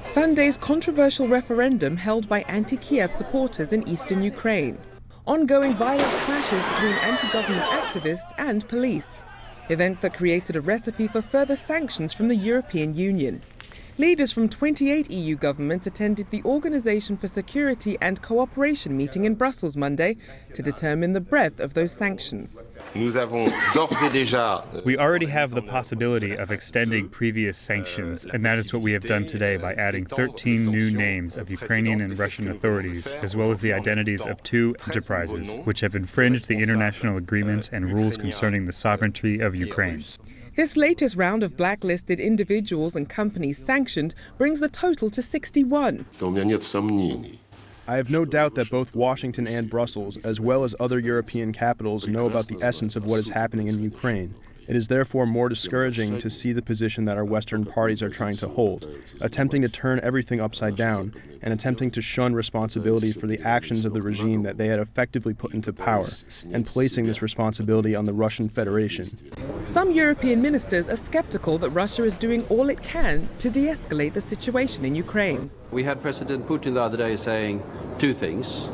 Sunday's controversial referendum held by anti-Kiev supporters in eastern Ukraine. Ongoing violent clashes between anti-government activists and police. Events that created a recipe for further sanctions from the European Union. Leaders from 28 EU governments attended the Organization for Security and Cooperation meeting in Brussels Monday to determine the breadth of those sanctions. We already have the possibility of extending previous sanctions, and that is what we have done today by adding 13 new names of Ukrainian and Russian authorities, as well as the identities of 2 enterprises, which have infringed the international agreements and rules concerning the sovereignty of Ukraine. This latest round of blacklisted individuals and companies sanctioned brings the total to 61. I have no doubt that both Washington and Brussels, as well as other European capitals, know about the essence of what is happening in Ukraine. It is therefore more discouraging to see the position that our Western parties are trying to hold, attempting to turn everything upside down and attempting to shun responsibility for the actions of the regime that they had effectively put into power, and placing this responsibility on the Russian Federation. Some European ministers are skeptical that Russia is doing all it can to de-escalate the situation in Ukraine. We had President Putin the other day saying 2 things.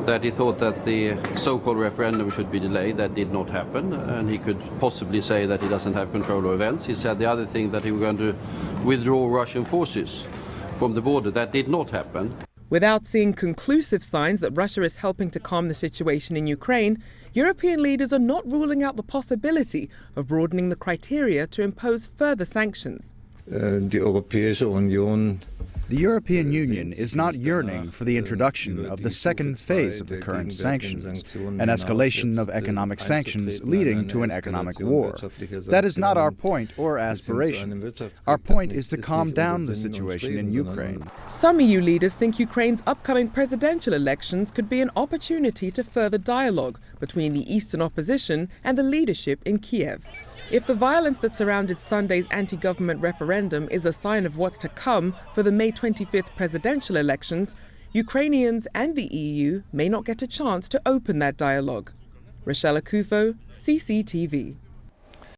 That he thought that the so-called referendum should be delayed. That did not happen, and he could possibly say that he doesn't have control of events. He said the other thing, that he was going to withdraw Russian forces from the border. That did not happen. Without seeing conclusive signs that Russia is helping to calm the situation in Ukraine, European leaders are not ruling out the possibility of broadening the criteria to impose further sanctions. The European Union is not yearning for the introduction of the second phase of the current sanctions, an escalation of economic sanctions leading to an economic war. That is not our point or aspiration. Our point is to calm down the situation in Ukraine. Some EU leaders think Ukraine's upcoming presidential elections could be an opportunity to further dialogue between the eastern opposition and the leadership in Kiev. If the violence that surrounded Sunday's anti-government referendum is a sign of what's to come for the May 25th presidential elections, Ukrainians and the EU may not get a chance to open that dialogue. Rochelle Akufo, CCTV.